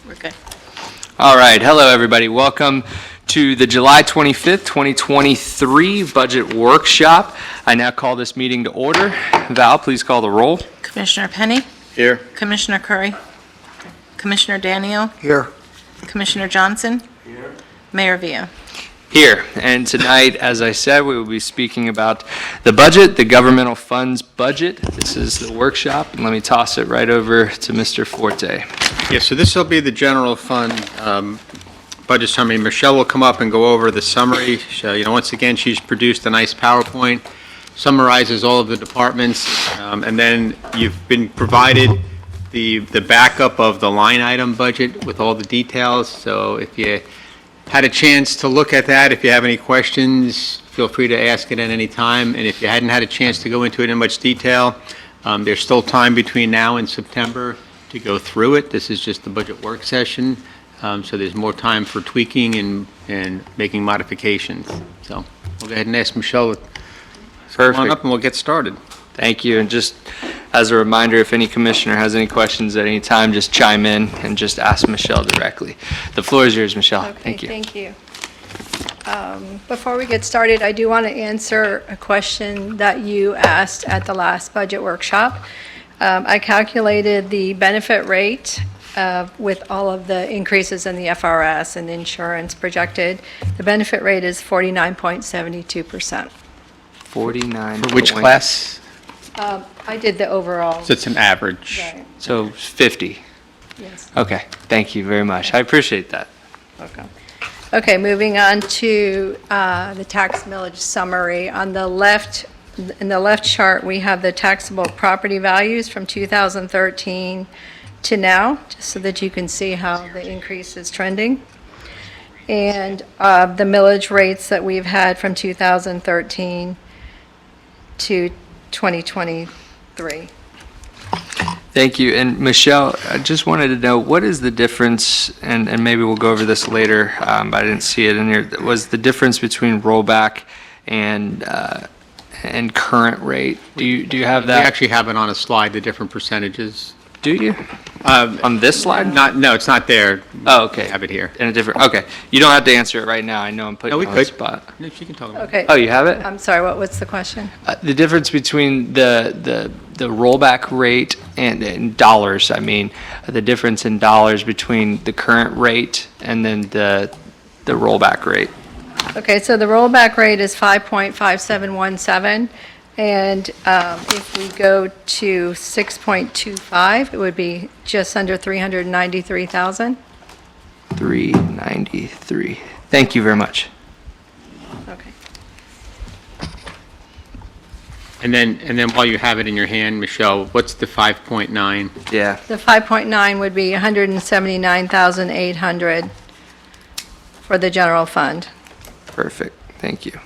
We're good. All right. Hello, everybody. Welcome to the July 25th, 2023 Budget Workshop. I now call this meeting to order. Val, please call the roll. Commissioner Penny? Here. Commissioner Curry? Commissioner Daniel? Here. Commissioner Johnson? Here. Mayor Villa? Here. And tonight, as I said, we will be speaking about the budget, the governmental funds budget. This is the workshop, and let me toss it right over to Mr. Forte. Yeah, so this will be the general fund budget summary. Michelle will come up and go over the summary. Once again, she's produced a nice PowerPoint, summarizes all of the departments, and then you've been provided the backup of the line item budget with all the details. So if you had a chance to look at that, if you have any questions, feel free to ask it at any time. And if you hadn't had a chance to go into it in much detail, there's still time between now and September to go through it. This is just the budget work session, so there's more time for tweaking and making modifications. So we'll go ahead and ask Michelle to come on up and we'll get started. Thank you. And just as a reminder, if any commissioner has any questions at any time, just chime in and just ask Michelle directly. The floor is yours, Michelle. Okay, Thank you. thank you. Before we get started, I do want to answer a question that you asked at the last budget workshop. I calculated the benefit rate with all of the increases in the FRS and insurance projected. The benefit rate is 49.72%. 49. For which class? I did the overall. So it's an average. Right, So 50. yes. Okay. Thank you very much. I appreciate that. Okay. Okay, moving on to the tax millage summary. On the left, in the left chart, we have the taxable property values from 2013 to now, just so that you can see how the increase is trending. And the millage rates that we've had from 2013 to 2023. Thank you. And Michelle, I just wanted to know, what is the difference, and maybe we'll go over this later, but I didn't see it in here, was the difference between rollback and current rate? Do you have We that? actually have it on a slide, the different percentages. Do you? On this slide? No, it's not there. Oh, okay. We have it here. In a different, okay. You don't have to answer it right now. I know I'm putting No, we you on the could. spot. No, she can talk about it. Okay. Oh, you have it? I'm sorry, what's the question? The difference between the rollback rate and in dollars, I mean, the difference in dollars between the current rate and then the rollback rate. Okay, so the rollback rate is 5.5717, and if we go to 6.25, it would be just under 393,000. 393. Thank you very much. Okay. And then while you have it in your hand, Michelle, what's the 5.9? Yeah. The 5.9 would be 179,800 for the general fund. Perfect. Thank you.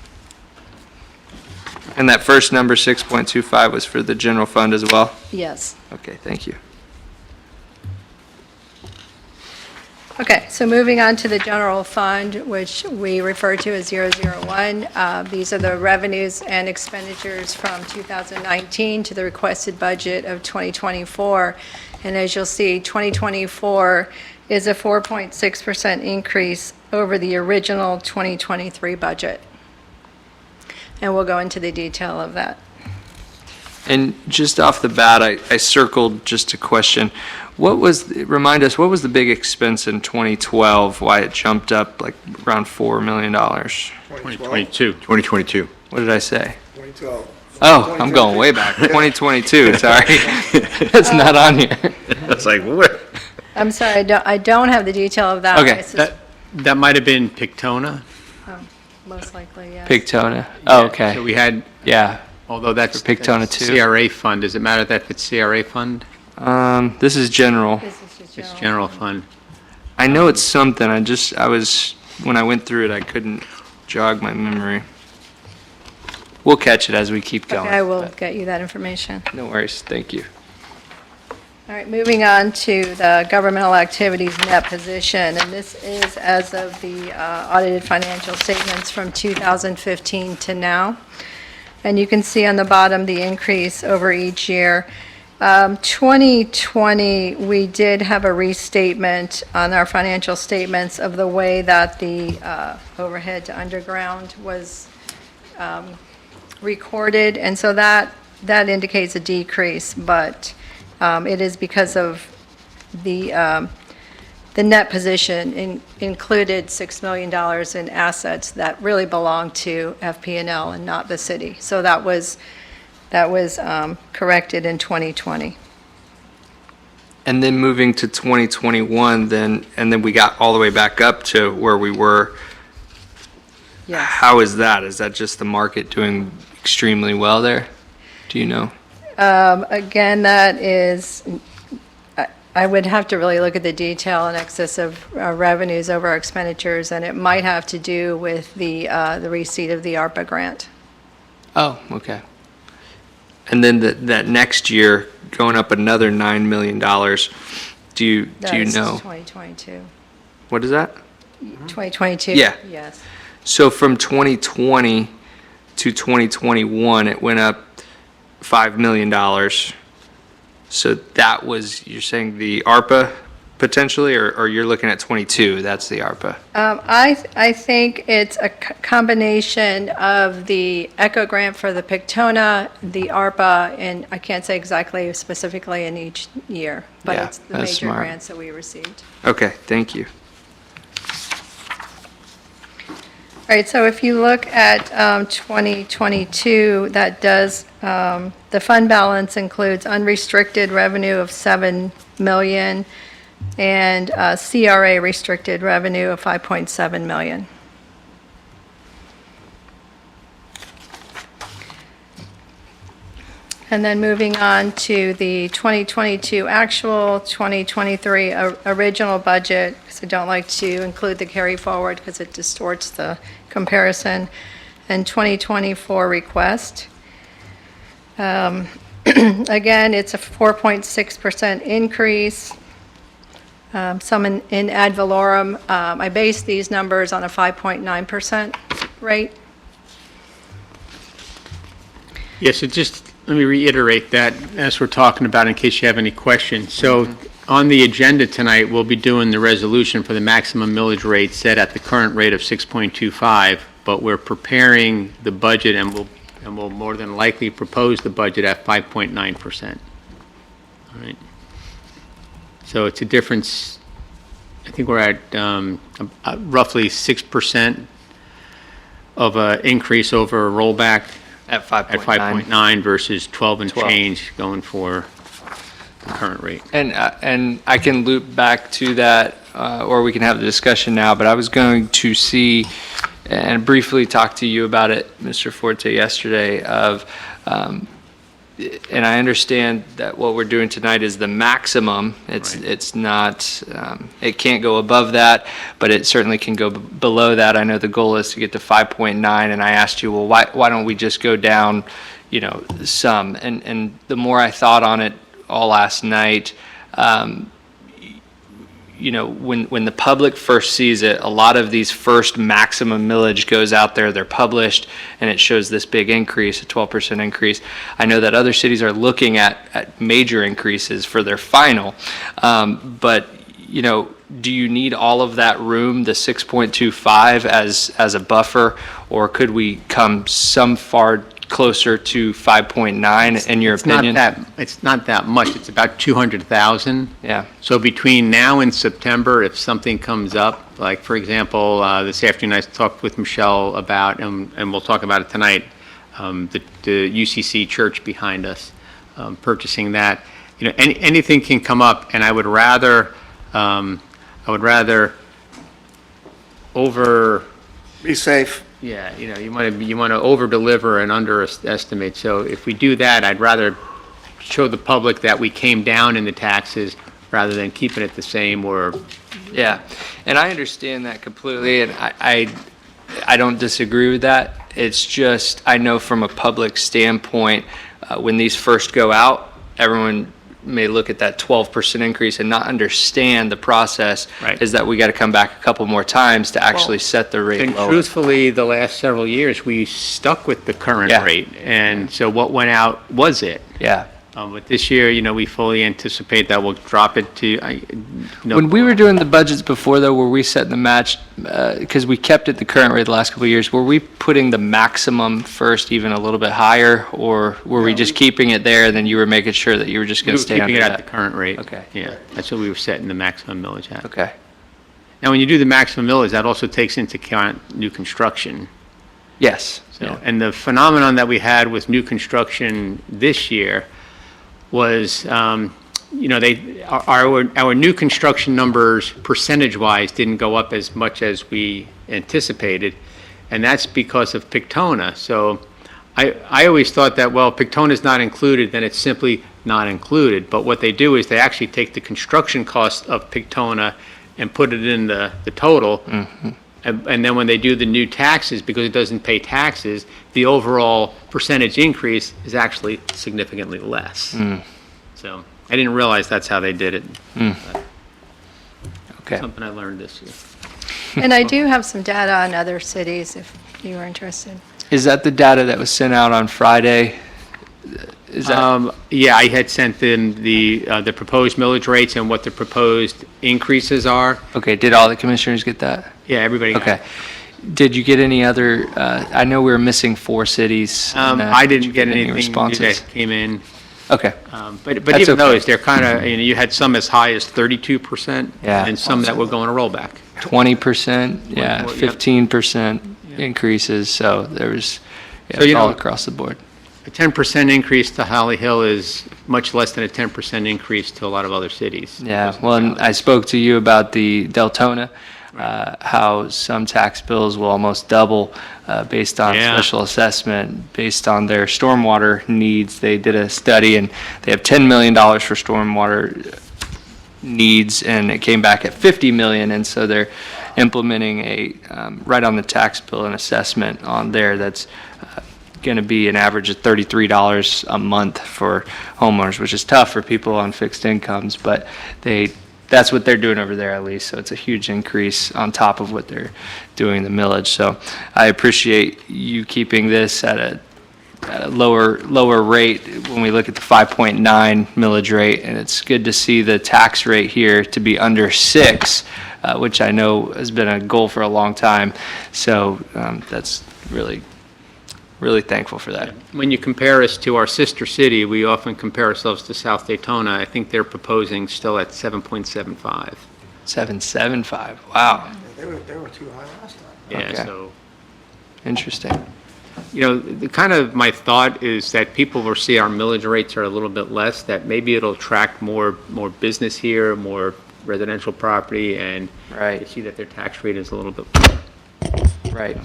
And that first number, 6.25, was for the general fund as well? Yes. Okay, thank you. Okay, so moving on to the general fund, which we refer to as 001. These are the revenues and expenditures from 2019 to the requested budget of 2024. And as you'll see, 2024 is a 4.6% increase over the original 2023 budget. And we'll go into the detail of that. And just off the bat, I circled just a question. Remind us, what was the big expense in 2012? Why it jumped up like around $4 million? 2022. 2022. What did I say? 2012. Oh, I'm going way back. 2022, sorry. That's not on here. That's like, what? I'm sorry, I don't have the detail of that. Okay. It's just- That might have been Pictona. Most likely, yes. Pictona. Oh, So okay. we had, Yeah. although that's For Pictona that's too. CRA fund, does it matter that it's CRA fund? This is general. This is just It's general fund. I know it's something. When I went through it, I couldn't jog my memory. We'll catch it as we keep going. Okay, I will but get you that information. No worries. Thank you. All right, moving on to the governmental activities net position, and this is as of the audited financial statements from 2015 to now. And you can see on the bottom the increase over each year. 2020, we did have a restatement on our financial statements of the way that the overhead to underground was recorded, and so that indicates a decrease, but it is because of the net position included $6 million in assets that really belong to FP&L and not the city. So that was corrected in 2020. And then moving to 2021, then we got all the way back up to where we were. Yes. How is that? Is that just the market doing extremely well there? Do you know? Again, that is, I would have to really look at the detail in excess of revenues over expenditures, and it might have to do with the receipt of the ARPA grant. Oh, okay. And then that next year, going up another $9 million, do you That is know? 2022. What is that? 2022? Yeah. Yes. So from 2020 to 2021, it went up $5 million. So that was, you're saying the ARPA potentially, or you're looking at 22, that's the ARPA? I think it's a combination of the ECHO grant for the Pictona, the ARPA, and I can't say exactly specifically in each year, but Yeah, it's the that's major smart. grants that we received. Okay, thank you. All right, so if you look at 2022, that does, the fund balance includes unrestricted revenue of $7 million and CRA restricted revenue of $5.7 million. And then moving on to the 2022 actual, 2023 original budget, because I don't like to include the carry forward because it distorts the comparison, and 2024 request. Again, it's a 4.6% increase. Some in ad valorem. I base these numbers on a 5.9% rate. Yeah, so just let me reiterate that as we're talking about in case you have any questions. So on the agenda tonight, we'll be doing the resolution for the maximum millage rate set at the current rate of 6.25, but we're preparing the budget and we'll more than likely propose the budget at 5.9%. All right. So it's a difference, I think we're at roughly 6% of an increase over a rollback At 5.9. at 5.9 versus 12 and 12. change going for the current rate. And I can loop back to that, or we can have the discussion now, but I was going to see and briefly talk to you about it, Mr. Forte, yesterday of, and I understand that what we're doing tonight is the maximum. It's not, it can't go above that, but it certainly can go below that. I know the goal is to get to 5.9, and I asked you, well, why don't we just go down, some? And the more I thought on it all last night, when the public first sees it, a lot of these first maximum millage goes out there, they're published, and it shows this big increase, a 12% increase. I know that other cities are looking at major increases for their final, but, do you need all of that room, the 6.25 as a buffer, or could we come some far closer to 5.9 in your opinion? It's not that much. It's about 200,000. Yeah. So between now and September, if something comes up, like for example, this afternoon I talked with Michelle about, and we'll talk about it tonight, the UCC church behind us, purchasing that. Anything can come up, and I would rather Be safe. Yeah, you want to over-deliver and underestimate. So if we do that, I'd rather show the public that we came down in the taxes rather than keeping it the same or... Yeah, and I understand that completely, and I don't disagree with that. It's just, I know from a public standpoint, when these first go out, everyone may look at that 12% increase and not understand the process. Right. Is that we got to come back a couple more times to actually set the rate And lower. truthfully, the last several years, we stuck with the current Yeah. rate. And so what went out was it. Yeah, But this year, we fully anticipate that we'll drop it to, When we were doing the budgets before, though, were we setting the match, because we kept it the current rate the last couple of years, were we putting the maximum first even a little bit higher, or were we just keeping it there, and then you were making sure that you were just we going were to stay keeping under it at the that? current rate. Okay. Yeah, that's what we were setting the maximum millage at. Okay, Now, when you do the maximum millage, that also takes into account new construction. yes. So, Yeah. and the phenomenon that we had with new construction this year was, our new construction numbers percentage-wise didn't go up as much as we anticipated, and that's because of Pictona. So I always thought that, well, Pictona's not included, then it's simply not included. But what they do is they actually take the construction cost of Pictona and put it in the total. And then when they do the new taxes, because it doesn't pay taxes, the overall percentage increase is actually significantly less. So I didn't realize that's how they did it. Okay. Something I learned this year. And I do have some data on other cities if you were interested. Is that the data that was sent out on Friday? Is that, Yeah, I had sent them the proposed millage rates and what the proposed increases are. okay, did all the commissioners get that? Yeah, everybody got it. Okay. Did you get any other, I know we were missing 4 cities. in that. I Did didn't you get any anything new responses? that came in. Okay, But That's even okay. those, they're kind of, you had some as high as 32%. Yeah. And some that were going to rollback. 20%, yeah, Well, yep. 15% increases, so there was, So, you all know- across the board. A 10% increase to Holly Hill is much less than a 10% increase to a lot of other cities. Yeah, well, and I spoke to you about the Deltona, how some tax bills will almost double based on Yeah. special assessment, based on their stormwater needs. They did a study, and they have $10 million for stormwater needs, and it came back at 50 million, and so they're implementing right on the tax bill, an assessment on there that's going to be an average of $33 a month for homeowners, which is tough for people on fixed incomes, but that's what they're doing over there at least, so it's a huge increase on top of what they're doing in the millage. So I appreciate you keeping this at a lower rate when we look at the 5.9 millage rate, and it's good to see the tax rate here to be under 6, which I know has been a goal for a long time. So that's really thankful for that. When you compare us to our sister city, we often compare ourselves to South Daytona. I think they're proposing still at 7.75. 775, wow, They were too high last time. Yeah, Okay. so, interesting. my thought is that people will see our millage rates are a little bit less, that maybe it'll attract more business here, more residential property, and Right. they see that their tax rate is a little bit. Right.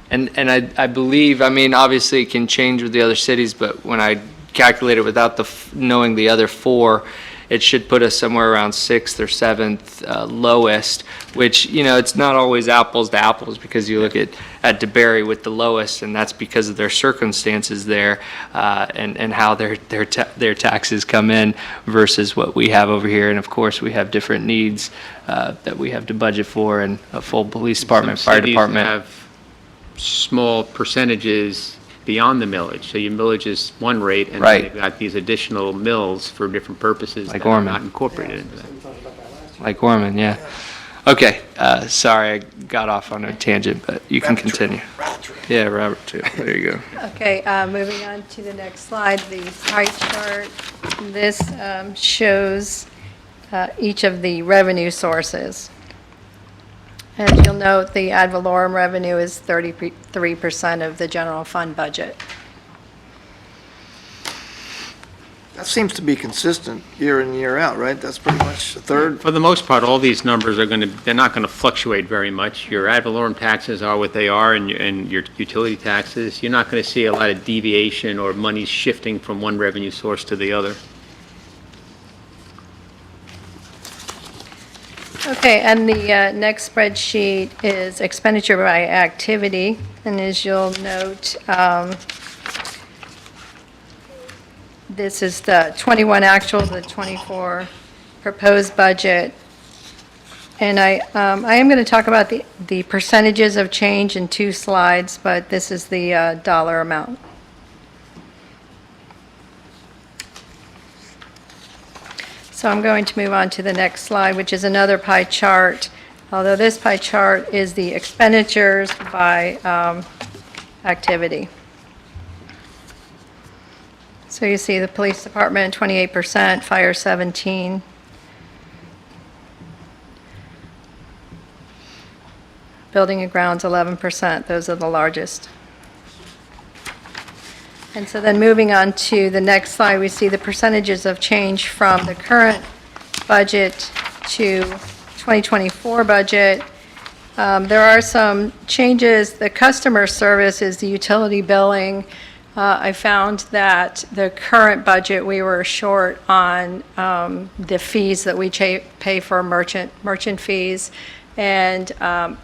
And I believe, I mean, obviously it can change with the other cities, but when I calculate it without knowing the other 4, it should put us somewhere around 6th or 7th lowest, which, it's not always apples to apples, because you look at DeBerry with the lowest, and that's because of their circumstances there, and how their taxes come in versus what we have over here. And of course, we have different needs that we have to budget for, and a full police department, Some fire cities department. have small percentages beyond the millage. So your millage is one rate, and then Right. they've got these additional mills for different purposes Like that are Ormond. not incorporated into that. Like Ormond, yeah. Okay, sorry, I got off on a tangent, but you can continue. Yeah, Robert, too. There you go. Okay, moving on to the next slide, the pie chart. This shows each of the revenue sources. As you'll note, the ad valorem revenue is 33% of the general fund budget. That seems to be consistent year in, year out, right? That's pretty much a third. For the most part, all these numbers they're not going to fluctuate very much. Your ad valorem taxes are what they are, and your utility taxes. You're not going to see a lot of deviation or money shifting from one revenue source to the other. Okay, and the next spreadsheet is expenditure by activity, and as you'll note, this is the 21 actual, the 24 proposed budget. And I am going to talk about the percentages of change in 2 slides, but this is the dollar amount. So I'm going to move on to the next slide, which is another pie chart. Although this pie chart is the expenditures by activity. So you see the police department, 28%, fire 17%. Building and grounds, 11%. Those are the largest. And so then moving on to the next slide, we see the percentages of change from the current budget to 2024 budget. There are some changes. The customer service is the utility billing. I found that the current budget, we were short on the fees that we pay for merchant fees. And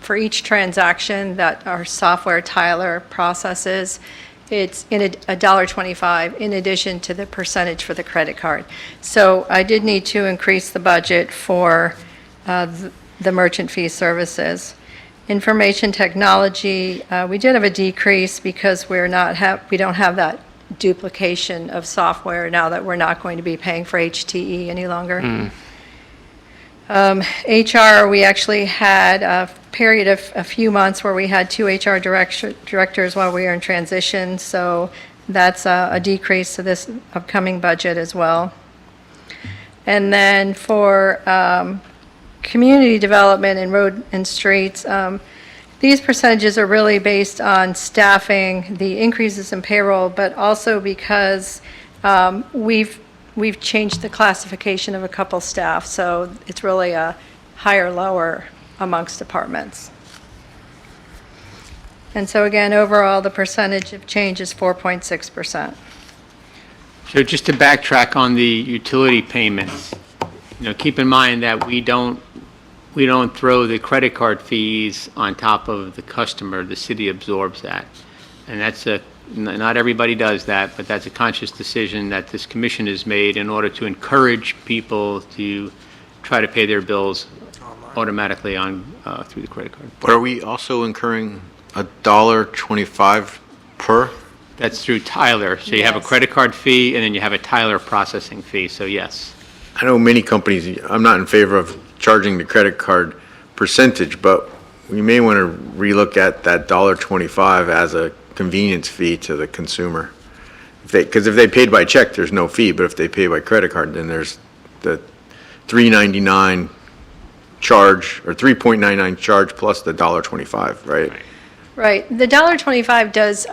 for each transaction that our software Tyler processes, it's in $1.25 in addition to the percentage for the credit card. So I did need to increase the budget for the merchant fee services. Information technology, we did have a decrease because we don't have that duplication of software now that we're not going to be paying for HTE any longer. HR, we actually had a period of a few months where we had 2 HR directors while we were in transition, so that's a decrease to this upcoming budget as well. And then for community development and road and streets, these percentages are really based on staffing, the increases in payroll, but also because we've changed the classification of a couple staff, so it's really a higher, lower amongst departments. And so again, overall, the percentage of change is 4.6%. So just to backtrack on the utility payments, keep in mind that we don't throw the credit card fees on top of the customer. The city absorbs that. And not everybody does that, but that's a conscious decision that this commission has made in order to encourage people to try to pay their bills automatically through the credit card. But are we also incurring $1.25 per? That's through Tyler. So you have a Yes. credit card fee, and then you have a Tyler processing fee, so yes. I know many companies, I'm not in favor of charging the credit card percentage, but we may want to relook at that $1.25 as a convenience fee to the consumer. Because if they paid by check, there's no fee, but if they pay by credit card, then there's the $3.99 charge, or $3.99 charge plus the $1.25, right? Right. The $1.25 does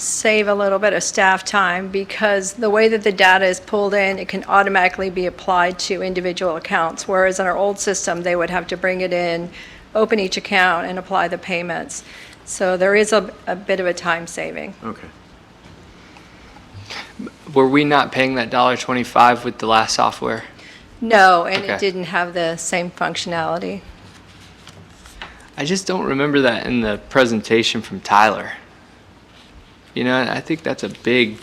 save a little bit of staff time because the way that the data is pulled in, it can automatically be applied to individual accounts, whereas in our old system, they would have to bring it in, open each account, and apply the payments. So there is a bit of a time saving. Okay. Were we not paying that $1.25 with the last software? No, and Okay. it didn't have the same functionality. I just don't remember that in the presentation from Tyler. I think that's a big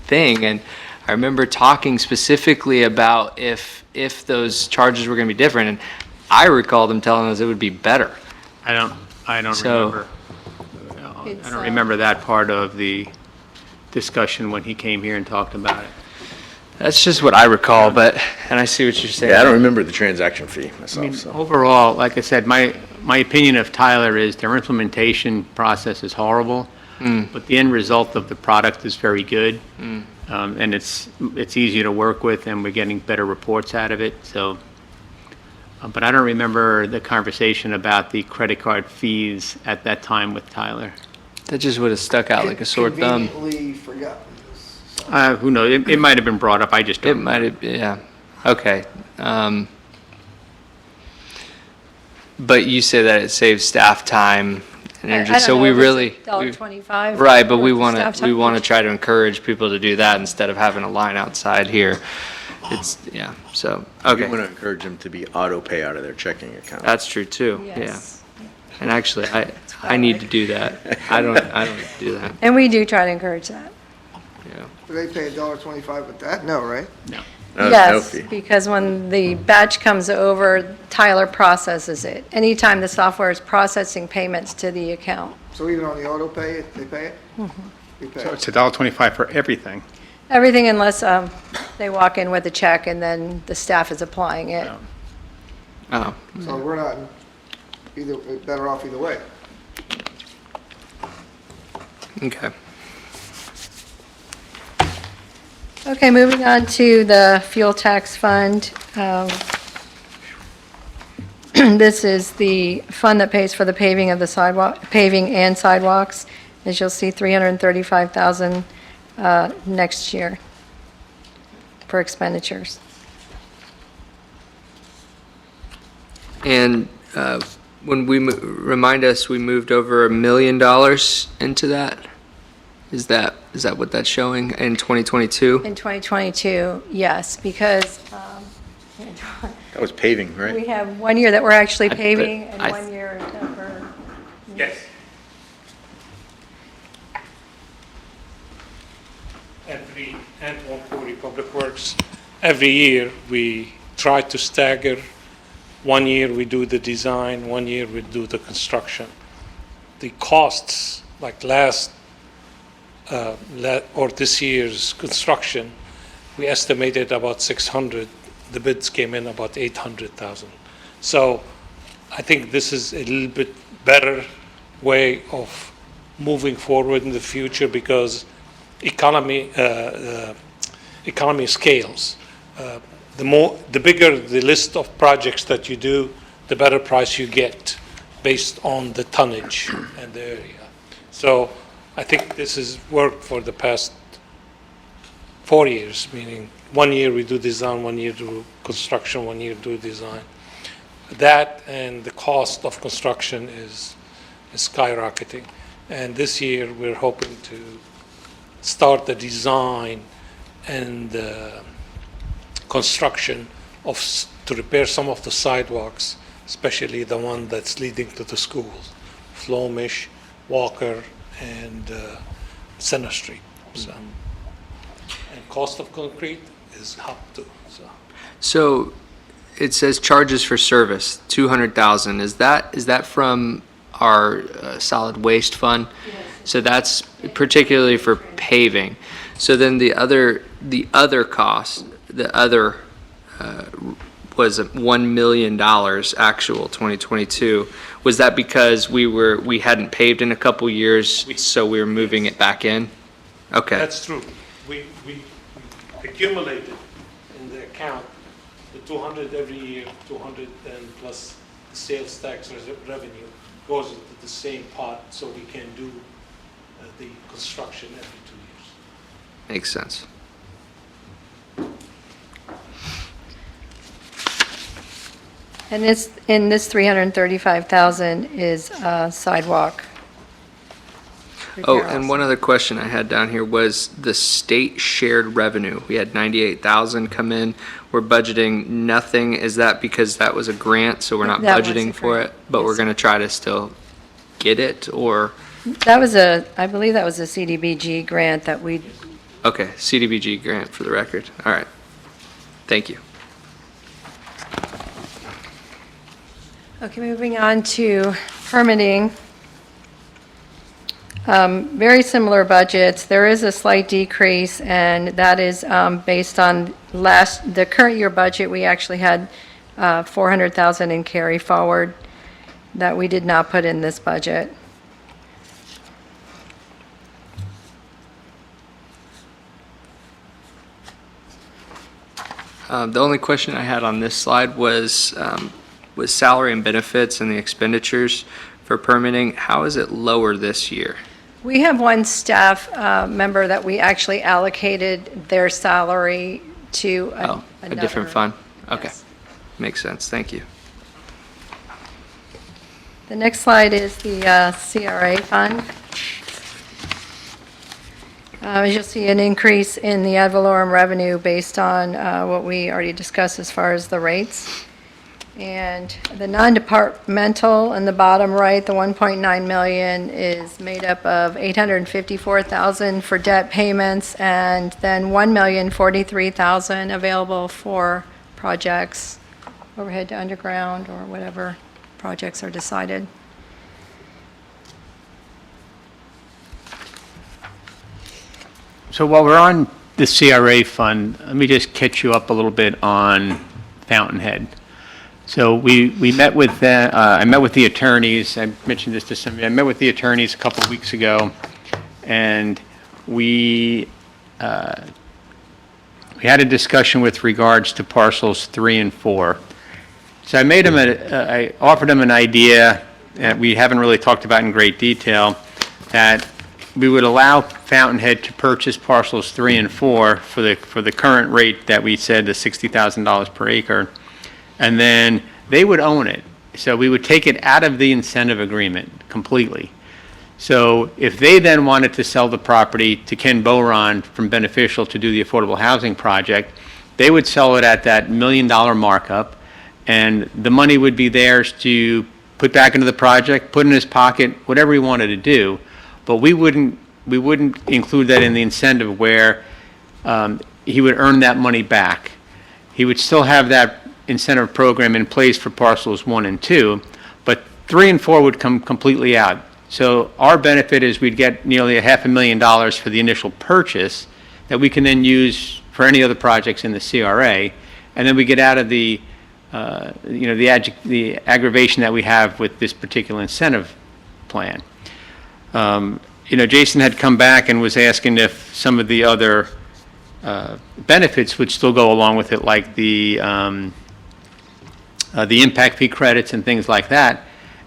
thing, and I remember talking specifically about if those charges were going to be different, and I recall them telling us it would be better. I don't So- remember. I It's, don't remember that part of the discussion when he came here and talked about it. That's just what I recall, and I see what you're saying. Yeah, I don't remember the transaction fee I myself, mean, so. overall, like I said, my opinion of Tyler is their implementation process is horrible, but the end result of the product is very good. And it's easier to work with, and we're getting better reports out of it, so. But I don't remember the conversation about the credit card fees at that time with Tyler. That just would have stuck out like a sore thumb. Conveniently forgotten this. Who knows? It might have been brought up. I just It don't. might have, yeah, okay. But you say that it saves staff time and energy, so we really. $1.25. Right, but we worth of want staff to, time. we want to try to encourage people to do that instead of having a line outside here. It's, yeah, so, We okay, want to encourage them to be auto pay out of their checking account. that's true too, yeah. Yes. And actually, I need to do that. I don't do that, And we do try to encourage that. yeah. Do they pay $1.25 with that? No, right? No Yes, fee. because when the batch comes over, Tyler processes it. Anytime the software is processing payments to the account. So even on the auto pay, they pay it? We pay So it. it's $1.25 for everything. Everything unless they walk in with a check and then the staff is applying it. Oh, So we're not either, better off either way. okay. Okay, moving on to the fuel tax fund. This is the fund that pays for the paving of the sidewalk, paving and sidewalks. As you'll see, $335,000 next year for expenditures. And when remind us, we moved over $1 million into that? Is that what that's showing in 2022? In 2022, yes, because That was paving, right? we have 1 year that we're actually but paving and I- 1 year that we're, Yes. Every, and 140 Public Works, every year we try to stagger. 1 year we do the design, 1 year we do the construction. The costs, like or this year's construction, we estimated about 600. The bids came in about 800,000. So I think this is a little bit better way of moving forward in the future because economy scales. The bigger the list of projects that you do, the better price you get based on the tonnage and the area. So I think this has worked for the past 4 years, meaning 1 year we do design, 1 year do construction, 1 year do design. That and the cost of construction is skyrocketing. And this year we're hoping to start the design and construction to repair some of the sidewalks, especially the one that's leading to the schools, Flomish, Walker, and Center Street. So, and cost of concrete is up too. So it says charges for service, 200,000. Is that from our solid waste fund? So that's particularly for paving. So then the other cost, was $1 million actual 2022. Was that because we hadn't paved in a couple years, so we were moving it back in? Okay. That's true. We accumulated in the account the 200 every year, 200 and plus the sales tax revenue goes into the same pot so we can do the construction every 2 years. Makes sense. and this 335,000 is sidewalk. Oh, repair and also. one other question I had down here was the state shared revenue. We had 98,000 come in. We're budgeting nothing. Is that because that was a grant, so we're not That was a budgeting for grant, it? But we're yes. going to try to still get it, or? That was I believe that was a CDBG grant that we, Okay, CDBG grant for the record. All right. Thank you. okay, moving on to permitting. Very similar budgets. There is a slight decrease, and that is based on the current year budget. We actually had 400,000 in carry forward that we did not put in this budget. The only question I had on this slide was salary and benefits and the expenditures for permitting. How is it lower this year? We have one staff member that we actually allocated their salary to Oh, a another. different fund? Okay, Yes. makes sense. Thank you. The next slide is the CRA fund. As you'll see, an increase in the ad valorem revenue based on what we already discussed as far as the rates. And the non-departmental in the bottom right, the 1.9 million is made up of 854,000 for debt payments and then 1,043,000 available for projects, overhead to underground or whatever projects are decided. So while we're on the CRA fund, let me just catch you up a little bit on Fountainhead. So we met with, I met with the attorneys, I mentioned this to some of you, I met with the attorneys a couple of weeks ago, and we had a discussion with regards to parcels 3 and 4. So I offered them an idea that we haven't really talked about in great detail, that we would allow Fountainhead to purchase parcels 3 and 4 for the current rate that we said, the $60,000 per acre, and then they would own it. So we would take it out of the incentive agreement completely. So if they then wanted to sell the property to Ken Boron from Beneficial to do the affordable housing project, they would sell it at that $1 million markup, and the money would be theirs to put back into the project, put in his pocket, whatever he wanted to do. But we wouldn't include that in the incentive where he would earn that money back. He would still have that incentive program in place for parcels 1 and 2, but 3 and 4 would come completely out. So our benefit is we'd get nearly $500,000 for the initial purchase that we can then use for any other projects in the CRA, and then we get out of the the aggravation that we have with this particular incentive plan. Jason had come back and was asking if some of the other benefits would still go along with it, like the impact fee credits and things like that.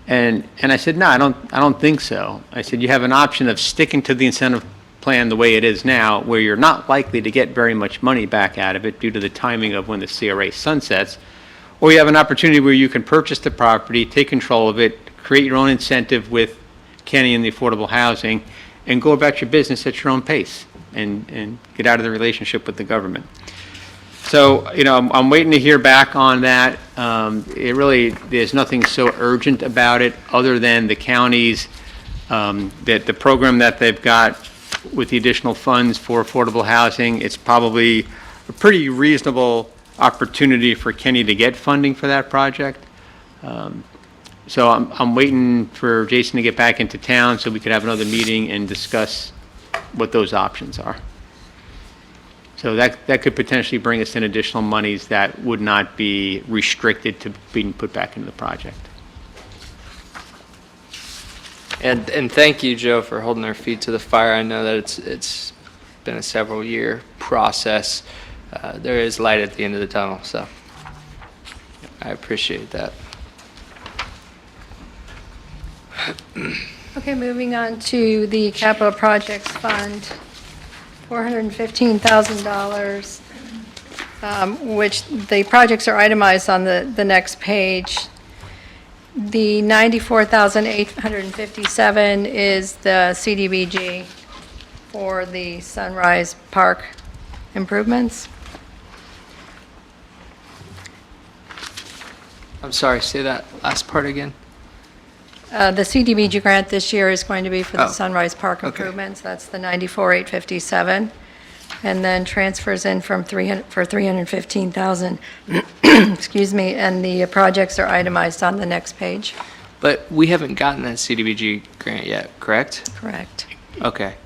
And I said, no, I don't think so. I said, you have an option of sticking to the incentive plan the way it is now, where you're not likely to get very much money back out of it due to the timing of when the CRA sunsets, or you have an opportunity where you can purchase the property, take control of it, create your own incentive with Kenny and the affordable housing, and go about your business at your own pace and get out of the relationship with the government. So, I'm waiting to hear back on that. There's nothing so urgent about it other than the counties, that the program that they've got with the additional funds for affordable housing, it's probably a pretty reasonable opportunity for Kenny to get funding for that project. So I'm waiting for Jason to get back into town so we could have another meeting and discuss what those options are. So that could potentially bring us in additional monies that would not be restricted to being put back into the project. And thank you, Joe, for holding our feet to the fire. I know that it's been a several-year process. There is light at the end of the tunnel, so I appreciate that. Okay, moving on to the Capital Projects Fund, $415,000, which the projects are itemized on the next page. The $94,857 is the CDBG for the Sunrise Park improvements. I'm sorry, say that last part again. The CDBG grant this year is going to be for the Oh, Sunrise Park okay. improvements. That's the $94,857. And then transfers in for $315,000. Excuse me, and the projects are itemized on the next page. But we haven't gotten that CDBG grant yet, correct? Correct. Okay.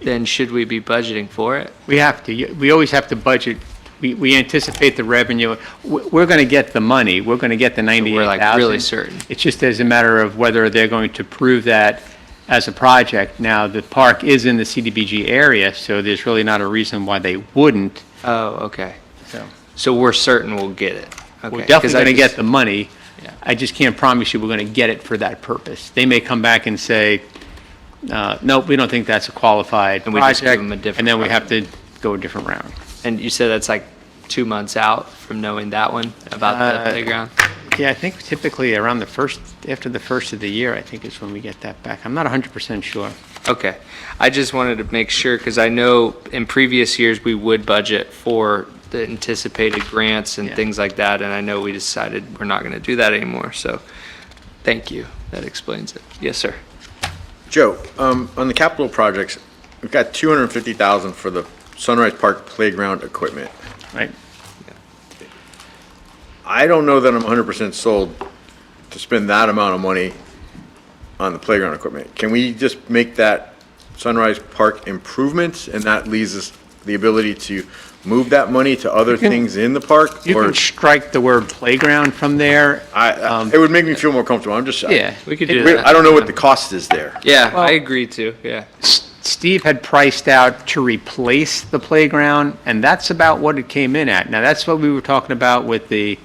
Then should we be budgeting for it? We have to. We always have to budget. We anticipate the revenue. We're going to get the money. We're going to get the $98,000. We're like really certain. It's just as a matter of whether they're going to prove that as a project. Now, the park is in the CDBG area, so there's really not a reason why they wouldn't. Oh, okay. So So we're certain we'll get it. Okay. we're definitely 'Cause I going to get just- the money. Yeah. I just can't promise you we're going to get it for that purpose. They may come back and say, nope, we don't think that's a qualified And we just give project, them a different and then we have project. to go a different round. And you said that's like 2 months out from knowing that one about the playground? Yeah, I think typically around after the first of the year, I think is when we get that back. I'm not 100% sure. Okay. I just wanted to make sure, because I know in previous years, we would budget for the anticipated grants and Yeah. things like that, and I know we decided we're not going to do that anymore, so thank you. That explains it. Yes, sir. Joe, on the capital projects, we've got $250,000 for the Sunrise Park playground equipment. Right? I don't know that I'm 100% sold to spend that amount of money on the playground equipment. Can we just make that Sunrise Park improvements, and that leaves us the ability to move that money to other can- things in the park? You Or can strike the word playground from there. it would make me feel more comfortable. I'm just, Yeah, we could do we- that. I don't know what the cost is there. Yeah, Well- I agree too, yeah. Steve had priced out to replace the playground, and that's about what it came in at. Now, that's what we were talking about with the,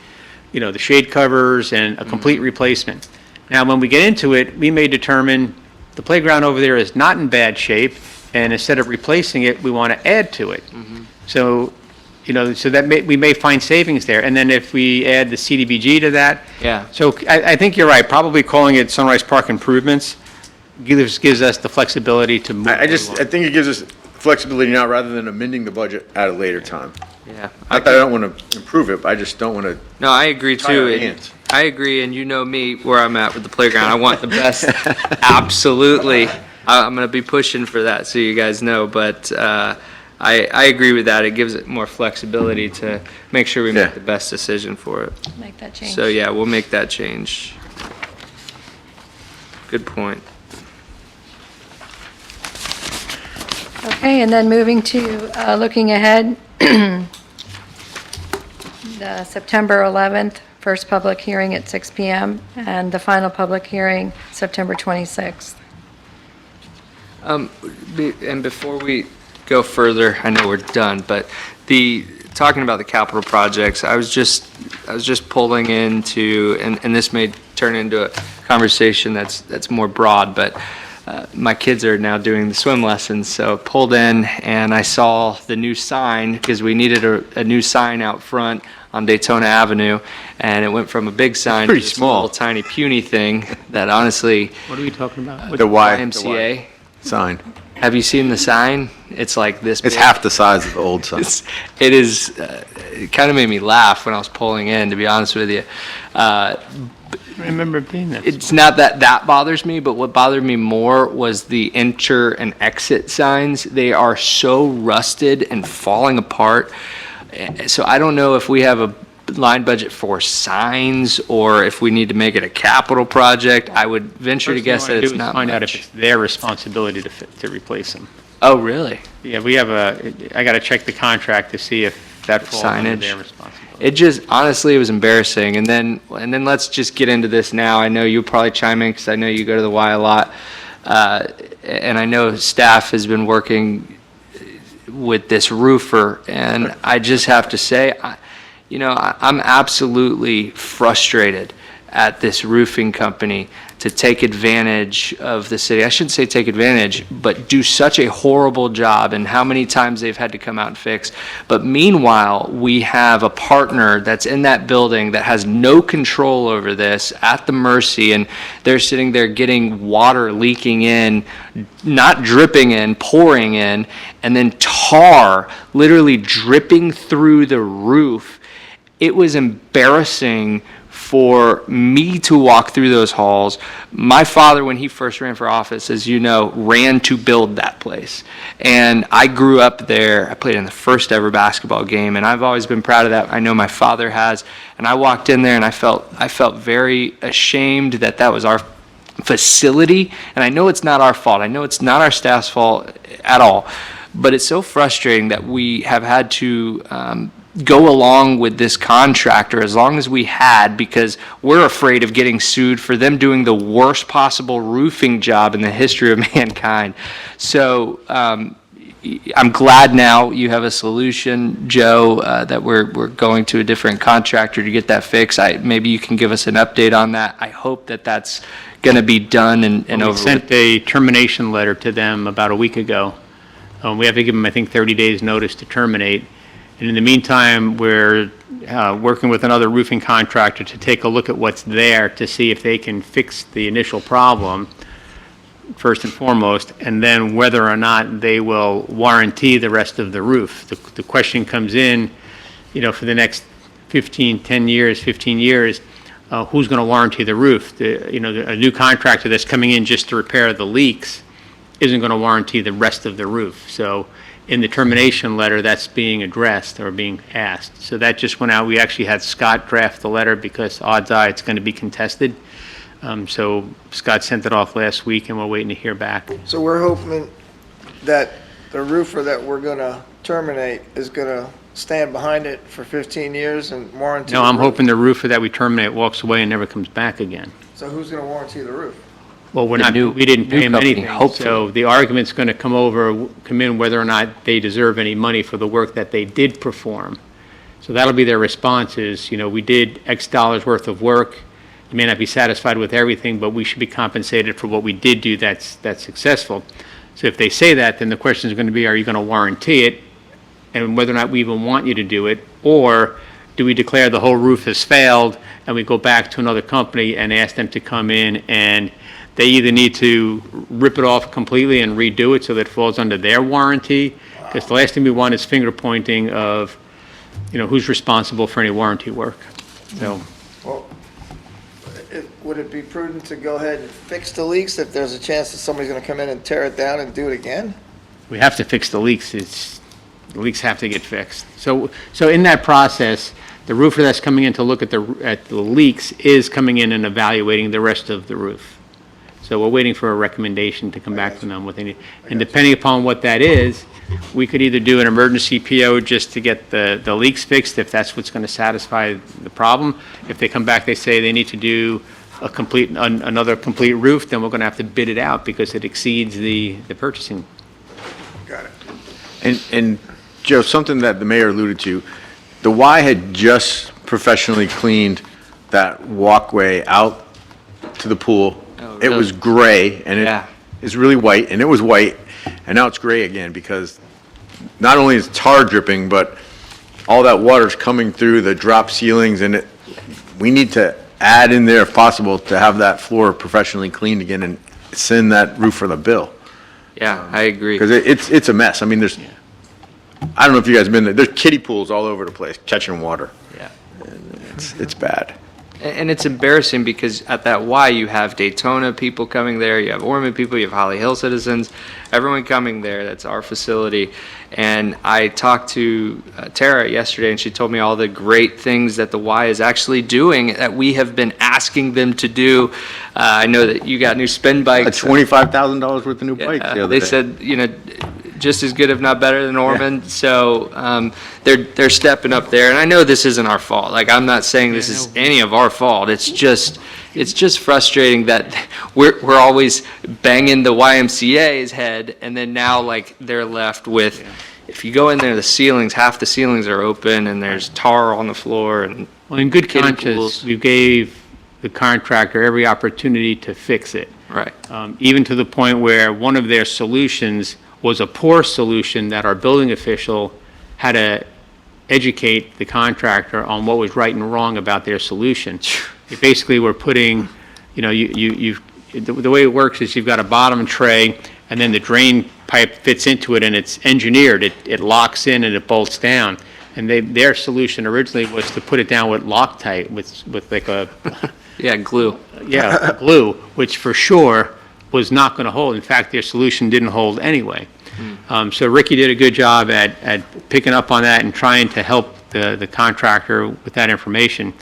the shade covers and a complete replacement. Now, when we get into it, we may determine the playground over there is not in bad shape, and instead of replacing it, we want to add to it. So, so that we may find savings there. And then if we add the CDBG to that. Yeah. So I think you're right, probably calling it Sunrise Park Improvements gives us the flexibility to move. I think it gives us flexibility now rather than amending the budget at a later time. Yeah. Not that I don't want to improve it, but I just don't want to No, I agree tie our too. And hands. I agree, and you know me, where I'm at with the playground. I want the best, absolutely. I'm going to be pushing for that, so you guys know, but I agree with that. It gives it more flexibility to make sure we Yeah. make the best decision for it. Make that change. So, yeah, we'll make that change. Good point. Okay, and then moving to, looking ahead, the September 11th, first public hearing at 6 PM, and the final public hearing, September 26th. And before we go further, I know we're done, but talking about the capital projects, I was just pulling into, and this may turn into a conversation that's more broad, but my kids are now doing the swim lessons, so pulled in and I saw the new sign, because we needed a new sign out front on Daytona Avenue, and it went from a big sign to pretty this small. little tiny puny thing that honestly, What are we talking about? The Y YMCA. sign. Have you seen the sign? It's like this It's big. half the size of the old sign. It kind of made me laugh when I was pulling in, to be honest with you. I remember being there. It's not that bothers me, but what bothered me more was the enter and exit signs. They are so rusted and falling apart. So I don't know if we have a line budget for signs or if we need to make it a capital project. I would venture to guess that it's not Find out if much. it's their responsibility to replace them. Oh, really? Yeah, I got to check the contract to see if that falls under Signage. their responsibility. It just, honestly, it was embarrassing. And then let's just get into this now. I know you'll probably chime in because I know you go to the Y a lot. And I know staff has been working with this roofer. And I just have to say, I'm absolutely frustrated at this roofing company to take advantage of the city. I shouldn't say take advantage, but do such a horrible job, and how many times they've had to come out and fix. But meanwhile, we have a partner that's in that building that has no control over this, at the mercy, and they're sitting there getting water leaking in, not dripping in, pouring in, and then tar literally dripping through the roof. It was embarrassing for me to walk through those halls. My father, when he first ran for office, as you know, ran to build that place. And I grew up there. I played in the first ever basketball game, and I've always been proud of that. I know my father has. And I walked in there and I felt very ashamed that was our facility. And I know it's not our fault. I know it's not our staff's fault at all. But it's so frustrating that we have had to go along with this contractor as long as we had, because we're afraid of getting sued for them doing the worst possible roofing job in the history of mankind. So I'm glad now you have a solution, Joe, that we're going to a different contractor to get that fixed. Maybe you can give us an update on that. I hope that that's going to be done and over We with. sent a termination letter to them about a week ago. We have to give them, I think, 30 days' notice to terminate. And in the meantime, we're working with another roofing contractor to take a look at what's there to see if they can fix the initial problem, first and foremost, and then whether or not they will warranty the rest of the roof. The question comes in, for the next 15 years, who's going to warranty the roof? A new contractor that's coming in just to repair the leaks isn't going to warranty the rest of the roof. So in the termination letter, that's being addressed or being asked. So that just went out. We actually had Scott draft the letter because odds are it's going to be contested. So Scott sent it off last week, and we're waiting to hear back. So we're hoping that the roofer that we're gonna terminate is gonna stand behind it for 15 years and warranty? No, the I'm roof? hoping the roofer that we terminate walks away and never comes back again. So who's gonna warranty the roof? Well, we're The not, new- we didn't new pay him company, anything. hopefully. So the argument's going to come in whether or not they deserve any money for the work that they did perform. So that'll be their response is, you know, we did X dollars worth of work. You may not be satisfied with everything, but we should be compensated for what we did do that's successful. So if they say that, then the question is going to be, are you going to warranty it? And whether or not we even want you to do it, or do we declare the whole roof has failed and we go back to another company and ask them to come in and they either need to rip it off completely and redo it so that it falls under their warranty? Because the last thing we want is finger pointing of, you know, who's responsible for any warranty work. So, Well, would it be prudent to go ahead and fix the leaks if there's a chance that somebody's gonna come in and tear it down and do it again? we have to fix the leaks. The leaks have to get fixed. So in that process, the roofer that's coming in to look at the leaks is coming in and evaluating the rest of the roof. So we're waiting for a recommendation to come back from them with any, and depending upon what that is, we could either do an emergency PO just to get the leaks fixed, if that's what's gonna satisfy the problem. If they come back, they say they need to do another complete roof, then we're gonna have to bid it out because it exceeds the purchasing. Got it. And Joe, something that the mayor alluded to, the Y had just professionally cleaned that walkway out to the pool. Oh, It was really? gray, and Yeah. it is really white, and it was white, and now it's gray again, because not only is tar dripping, but all that water's coming through the drop ceilings, and we need to add in there if possible to have that floor professionally cleaned again and send that roofer the bill. Yeah, I agree. Because it's a mess. I mean, I don't know if you guys have been there, there's kiddie pools all over the place, catching water. Yeah. It's bad. And it's embarrassing because at that Y, you have Daytona people coming there, you have Ormond people, you have Holly Hill citizens, everyone coming there. That's our facility. And I talked to Tara yesterday, and she told me all the great things that the Y is actually doing that we have been asking them to do. I know that you got new spin bikes. $25,000 worth of new bikes the other They day. said, you know, just as good, if not better than Ormond. So they're stepping up there. And I know this isn't our fault. Like, I'm not saying this is any of our fault. It's just frustrating that we're always banging the YMCA's head, and then now, like, they're left with, if you go in there, the ceilings, half the ceilings are open, and there's tar on the floor, and Well, in good Kiddie conscience, pools. we gave the contractor every opportunity to fix it. right. Even to the point where one of their solutions was a poor solution that our building official had to educate the contractor on what was right and wrong about their solution. They basically were putting, you know, the way it works is you've got a bottom tray, and then the drain pipe fits into it, and it's engineered. It locks in and it bolts down. And their solution originally was to put it down with Loctite, with like a, Yeah, glue. yeah, glue, which for sure was not going to hold. In fact, their solution didn't hold anyway. So Ricky did a good job at picking up on that and trying to help the contractor with that information.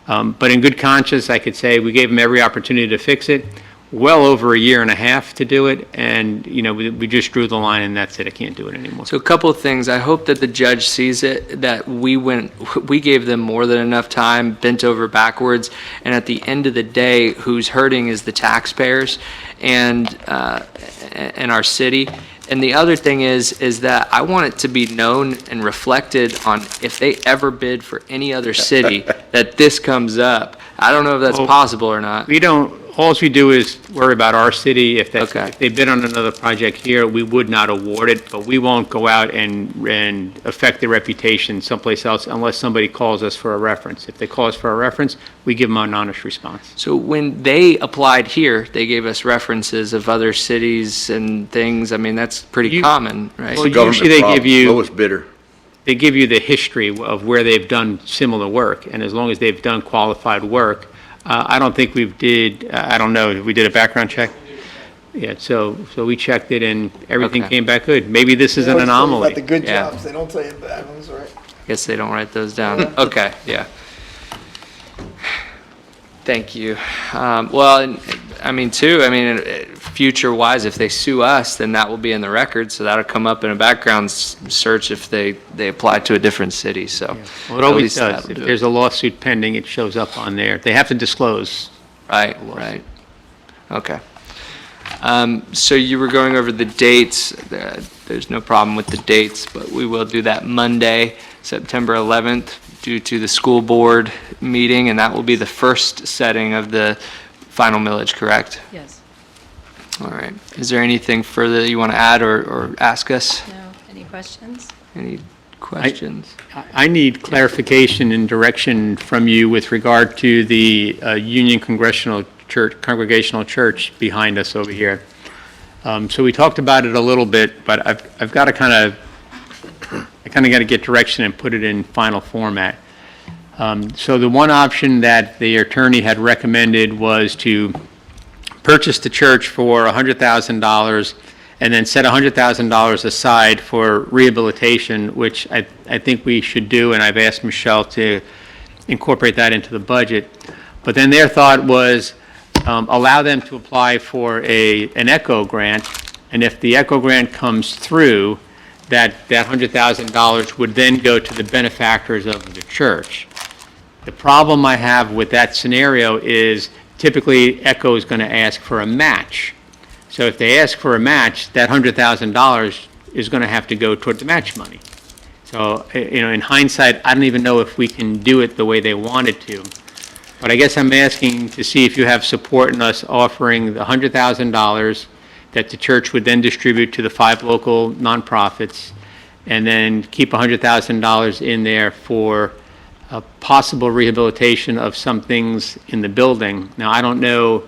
But in good conscience, I could say we gave him every opportunity to fix it, well over a year and a half to do it, and, you know, we just drew the line and that's it, I can't do it anymore. So a couple of things. I hope that the judge sees it, that we gave them more than enough time, bent over backwards, and at the end of the day, who's hurting is the taxpayers and our city. And the other thing is that I want it to be known and reflected on, if they ever bid for any other city, that this comes up. I don't know if that's Well, possible or not. We don't, all we do is worry about our city. If Okay. they bid on another project here, we would not award it, but we won't go out and affect their reputation someplace else unless somebody calls us for a reference. If they call us for a reference, we give them an honest response. So when they applied here, they gave us references of other cities and things. I mean, that's pretty common, right? Well, Government usually they give problem, you- Lowest bidder. They give you the history of where they've done similar work, and as long as they've done qualified work, I don't think I don't know, we did a background check? Yeah, so we checked it and everything Okay. came back good. Maybe this is They an always tell you anomaly. About the good Yeah. jobs, they don't tell you the bad ones, right? Guess they don't write those down. Okay, yeah. Thank you. Well, and, I mean, too, future-wise, if they sue us, then that will be in the record, so that'll come up in a background search if they apply to a different city, so. Well, it at always least does. that'll If do it. there's a lawsuit pending, it shows up on there. They have to disclose. Right, right. Okay. So you were going over the dates. There's no problem with the dates, but we will do that Monday, September 11th, due to the school board meeting, and that will be the first setting of the final millage, correct? Yes. All right. Is there anything further that you want to add or ask us? No, any questions? Any questions? I need clarification and direction from you with regard to the Union Congregational Church behind us over here. So we talked about it a little bit, but I've got to got to get direction and put it in final format. So the one option that the attorney had recommended was to purchase the church for $100,000 and then set $100,000 aside for rehabilitation, which I think we should do, and I've asked Michelle to incorporate that into the budget. But then their thought was allow them to apply for an ECHO grant, and if the ECHO grant comes through, that $100,000 would then go to the benefactors of the church. The problem I have with that scenario is typically ECHO is going to ask for a match. So if they ask for a match, that $100,000 is going to have to go toward the match money. So, in hindsight, I don't even know if we can do it the way they wanted to. But I guess I'm asking to see if you have support in us offering the $100,000 that the church would then distribute to the 5 local nonprofits, and then keep $100,000 in there for a possible rehabilitation of some things in the building. Now, I don't know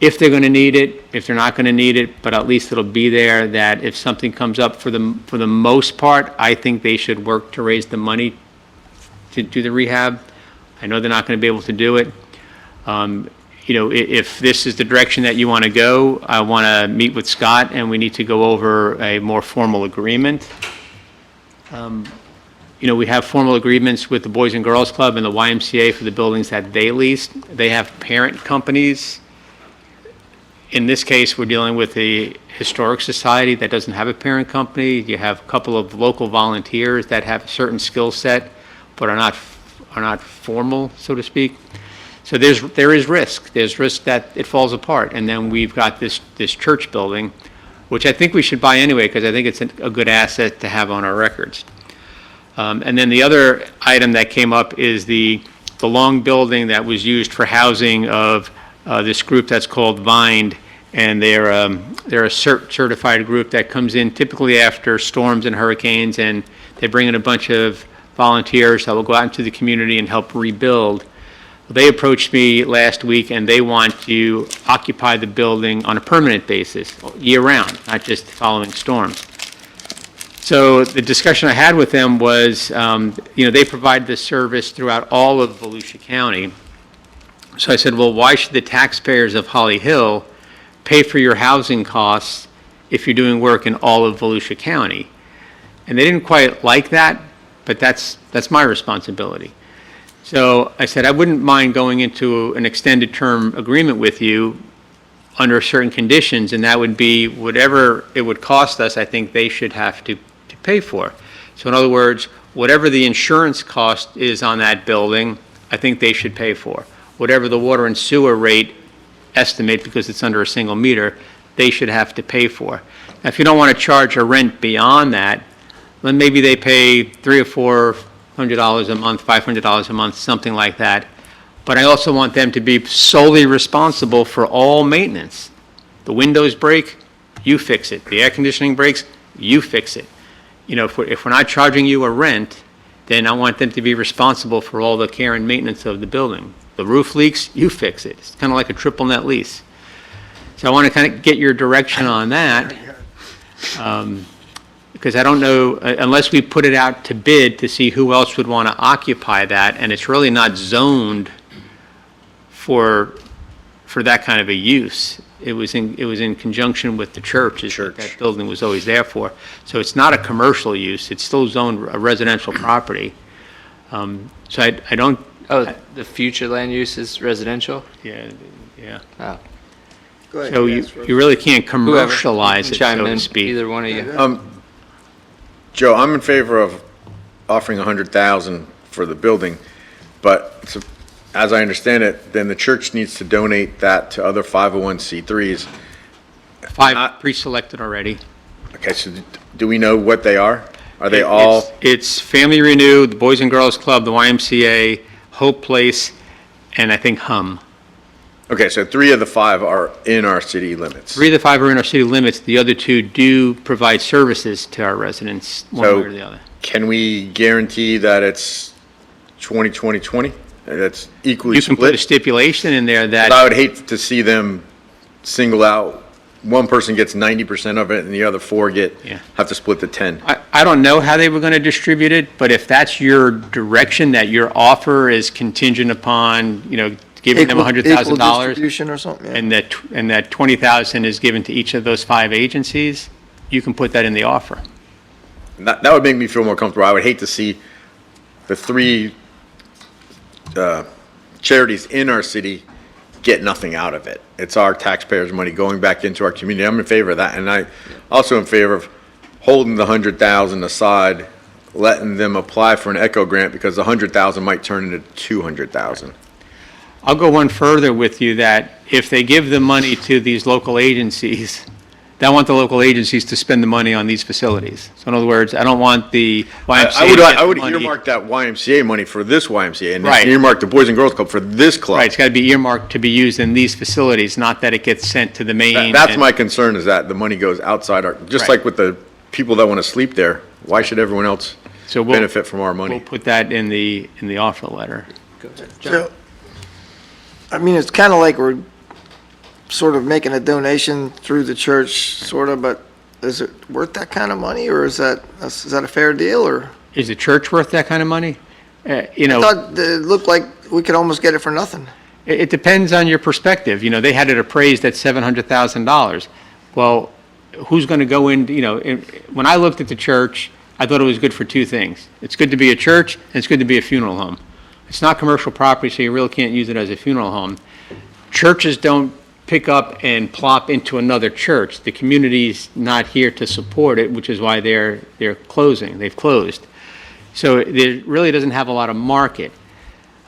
if they're going to need it, if they're not going to need it, but at least it'll be there that if something comes up, for the most part, I think they should work to raise the money to do the rehab. I know they're not going to be able to do it. If this is the direction that you want to go, I want to meet with Scott, and we need to go over a more formal agreement. We have formal agreements with the Boys and Girls Club and the YMCA for the buildings that they leased. They have parent companies. In this case, we're dealing with a historic society that doesn't have a parent company. You have a couple of local volunteers that have a certain skill set, but are not formal, so to speak. So there is risk. There's risk that it falls apart. And then we've got this church building, which I think we should buy anyway, because I think it's a good asset to have on our records. And then the other item that came up is the long building that was used for housing of this group that's called Vind, and they're a certified group that comes in typically after storms and hurricanes, and they bring in a bunch of volunteers that will go out into the community and help rebuild. They approached me last week, and they want to occupy the building on a permanent basis, year-round, not just following storms. So the discussion I had with them was, they provide this service throughout all of Volusia County. So I said, well, why should the taxpayers of Holly Hill pay for your housing costs if you're doing work in all of Volusia County? And they didn't quite like that, but that's my responsibility. So I said, I wouldn't mind going into an extended term agreement with you under certain conditions, and that would be whatever it would cost us, I think they should have to pay for. So in other words, whatever the insurance cost is on that building, I think they should pay for. Whatever the water and sewer rate estimate, because it's under a single meter, they should have to pay for. Now, if you don't want to charge a rent beyond that, then maybe they pay $300 or $400 a month, $500 a month, something like that. But I also want them to be solely responsible for all maintenance. The windows break, you fix it. The air conditioning breaks, you fix it. If we're not charging you a rent, then I want them to be responsible for all the care and maintenance of the building. The roof leaks, you fix it. It's kind of like a triple net lease. So I want to kind of get your direction on that. Because I don't know, unless we put it out to bid to see who else would want to occupy that, and it's really not zoned for that kind of a use. It was in conjunction with the church. That building was always there for. So it's not a commercial use. It's still zoned a residential property. So I don't. Oh, the future land use is residential? Yeah. Oh. Go ahead. So you you asked first. you really can't Whoever commercialize it, chime so in, to speak. either one of you. Joe, I'm in favor of offering 100,000 for the building, but as I understand it, then the church needs to donate that to other 501c3s. 5 pre-selected already. Okay, so do we know what they are? Are they all, It's Family Renew, the Boys and Girls Club, the YMCA, Hope Place, and I think Hum. okay, so 3 of the 5 are in our city limits. 3 of the 5 are in our city limits. The other 2 do provide services to our residents, one So- way or the other. Can we guarantee that it's 20-20-20? That's equally You can put a split? stipulation in there But I that, would hate to see them single out, one person gets 90% of it and the other 4 Yeah. have to split the 10. I don't know how they were going to distribute it, but if that's your direction, that your offer is contingent upon, giving them Equal $100,000, distribution or something, yeah. and that 20,000 is given to each of those 5 agencies, you can put that in the offer. That would make me feel more comfortable. I would hate to see the 3 charities in our city get nothing out of it. It's our taxpayers' money going back into our community. I'm in favor of that, and I also in favor of holding the 100,000 aside, letting them apply for an ECHO grant, because the 100,000 might turn into 200,000. I'll go one further with you, that if they give the money to these local agencies, I want the local agencies to spend the money on these facilities. So in other words, I don't want the YMCA to get I the would money. earmark that YMCA money for this YMCA, and Right. then earmark the Boys and Girls Club for this club. Right, it's got to be earmarked to be used in these facilities, not that it gets sent to the main. That's and- my concern, is that the money goes outside our, just Right. like with the people that want to sleep there, why should everyone else So we'll- benefit from our We'll money? put that in the offer letter. So, I mean, it's kind of like we're sort of making a donation through the church, sort of, but is it worth that kind of money, or is that a fair deal, or? Is the church worth that kind of money? I thought it looked like we could almost get it for nothing. It depends on your perspective. They had it appraised at $700,000. Well, who's going to go in, when I looked at the church, I thought it was good for 2 things. It's good to be a church, and it's good to be a funeral home. It's not commercial property, so you really can't use it as a funeral home. Churches don't pick up and plop into another church. The community's not here to support it, which is why they're closing. They've closed. So it really doesn't have a lot of market.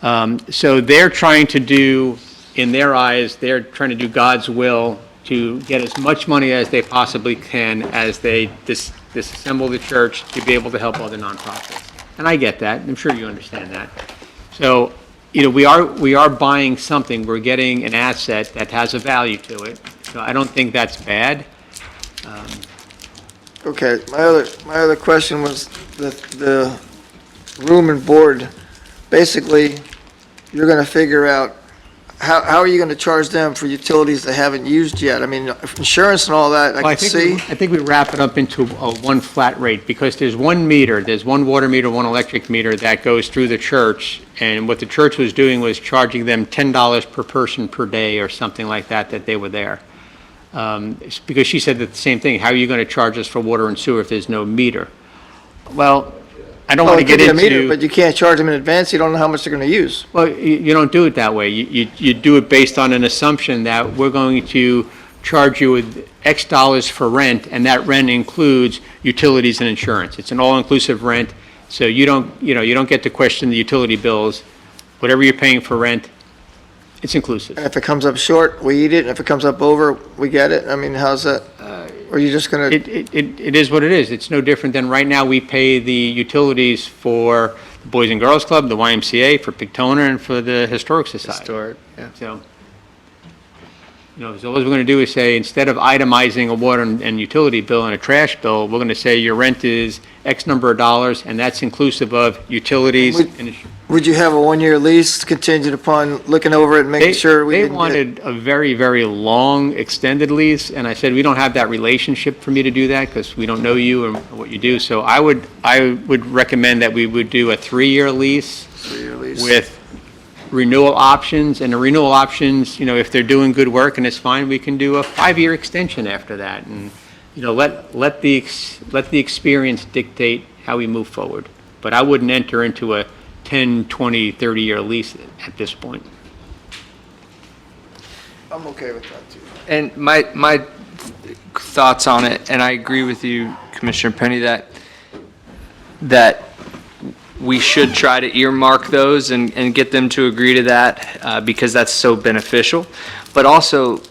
So they're trying to do, in their eyes, they're trying to do God's will to get as much money as they possibly can as they disassemble the church to be able to help other nonprofits. And I get that. I'm sure you understand that. So, we are buying something. We're getting an asset that has a value to it. So I don't think that's bad. Okay, my other question was the room and board. Basically, you're gonna figure out, how are you gonna charge them for utilities they haven't used yet? I mean, insurance and all that, I Well, can see. I think we wrap it up into one flat rate, because there's one meter, there's one water meter, one electric meter that goes through the church, and what the church was doing was charging them $10 per person per day or something like that they were there. It's because she said that the same thing, how are you going to charge us for water and sewer if there's no meter? Well, I don't Well, want it to could get be a meter, but into, you can't charge them in advance, you don't know how much they're gonna use. well, you don't do it that way. You do it based on an assumption that we're going to charge you with X dollars for rent, and that rent includes utilities and insurance. It's an all-inclusive rent, so you don't get to question the utility bills. Whatever you're paying for rent, it's inclusive. And if it comes up short, we eat it, and if it comes up over, we get it? I mean, how's that? Or are you just gonna, It is what it is. It's no different than right now, we pay the utilities for the Boys and Girls Club, the YMCA, for Pictona, and for the Historic Society. Historic, yeah. So, so what we're going to do is say, instead of itemizing a water and utility bill and a trash bill, we're going to say your rent is X number of dollars, and that's inclusive of utilities and would you have a one-year lease contingent upon looking over it and making sure we They didn't get? wanted a very, very long extended lease, and I said, we don't have that relationship for me to do that, because we don't know you and what you do. So I would recommend that we would do a 3-year lease Three-year lease. with renewal options, and the renewal options, if they're doing good work and it's fine, we can do a 5-year extension after that, and, let the experience dictate how we move forward. But I wouldn't enter into a 10, 20, 30-year lease at this point. I'm okay with that too. And my thoughts on it, and I agree with you, Commissioner Penny, that we should try to earmark those and get them to agree to that, because that's so beneficial. But also,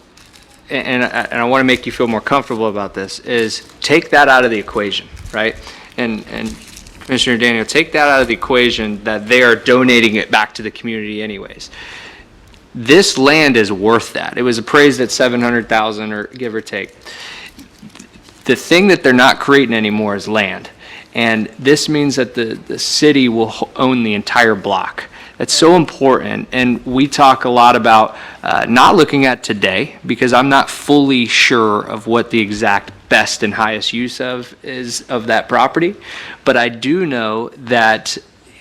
and I want to make you feel more comfortable about this, is take that out of the equation, right? And Commissioner Daniel, take that out of the equation that they are donating it back to the community anyways. This land is worth that. It was appraised at $700,000 or give or take. The thing that they're not creating anymore is land. And this means that the city will own the entire block. That's so important. And we talk a lot about not looking at today, because I'm not fully sure of what the exact best and highest use is of that property. But I do know that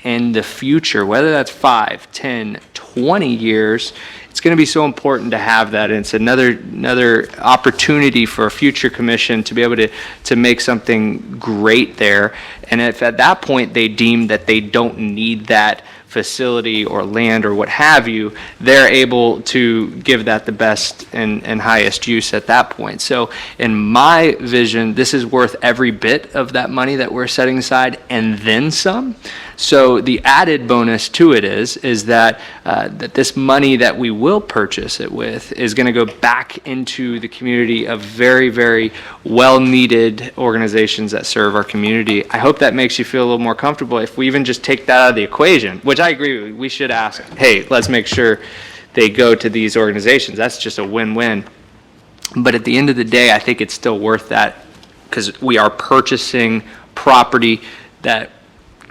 in the future, whether that's 5, 10, 20 years, it's going to be so important to have that. And it's another opportunity for a future commission to be able to make something great there. And if at that point they deem that they don't need that facility or land or what have you, they're able to give that the best and highest use at that point. So in my vision, this is worth every bit of that money that we're setting aside and then some. So the added bonus to it is that that this money that we will purchase it with is going to go back into the community of very, very well-needed organizations that serve our community. I hope that makes you feel a little more comfortable. If we even just take that out of the equation, which I agree with, we should ask, hey, let's make sure they go to these organizations. That's just a win-win. But at the end of the day, I think it's still worth that, because we are purchasing property that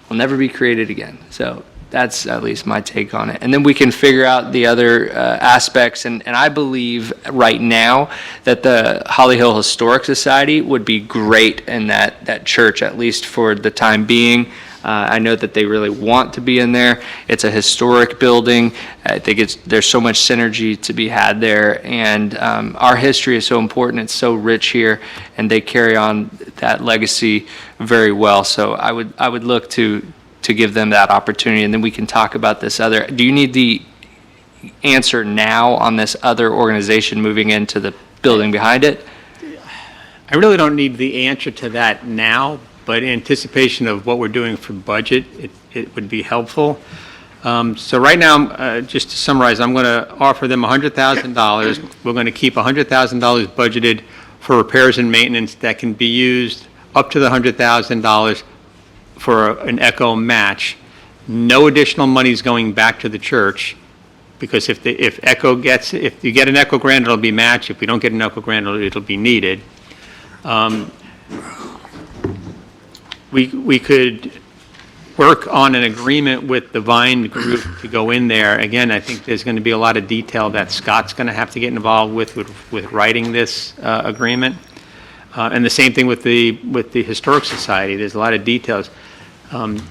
will never be created again. So that's at least my take on it. And then we can figure out the other aspects. And I believe right now that the Holly Hill Historic Society would be great in that church, at least for the time being. I know that they really want to be in there. It's a historic building. I think there's so much synergy to be had there. And our history is so important. It's so rich here, and they carry on that legacy very well. So I would look to give them that opportunity, and then we can talk about this other. Do you need the answer now on this other organization moving into the building behind it? I really don't need the answer to that now, but in anticipation of what we're doing for budget, it would be helpful. So right now, just to summarize, I'm going to offer them $100,000. We're going to keep $100,000 budgeted for repairs and maintenance that can be used up to the $100,000 for an ECHO match. No additional money is going back to the church, because if you get an ECHO grant, it'll be matched. If we don't get an ECHO grant, it'll be needed. We could work on an agreement with the Vine Group to go in there. Again, I think there's going to be a lot of detail that Scott's going to have to get involved with writing this agreement. And the same thing with the Historic Society. There's a lot of details.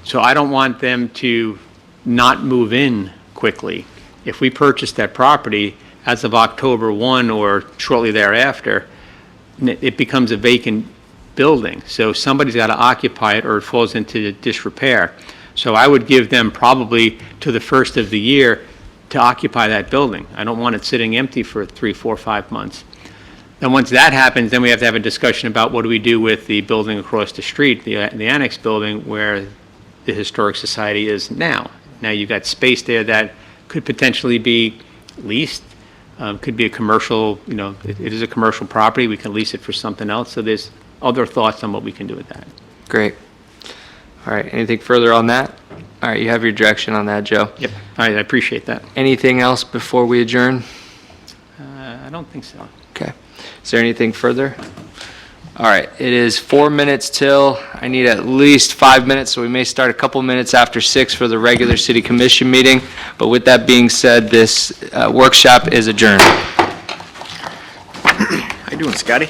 So I don't want them to not move in quickly. If we purchase that property as of October 1 or shortly thereafter, it becomes a vacant building. So somebody's got to occupy it, or it falls into disrepair. So I would give them probably to the first of the year to occupy that building. I don't want it sitting empty for 3, 4, 5 months. And once that happens, then we have to have a discussion about what do we do with the building across the street, the annex building where the Historic Society is now. Now you've got space there that could potentially be leased, could be a commercial, it is a commercial property. We can lease it for something else. So there's other thoughts on what we can do with that. Great. All right, anything further on that? All right, you have your direction on that, Joe. Yep, all right, I appreciate that. Anything else before we adjourn? I don't think so. Okay. Is there anything further? All right, it is 4 minutes till. I need at least 5 minutes, so we may start a couple minutes after 6 for the regular city commission meeting. But with that being said, this workshop is adjourned. How you doing, Scotty?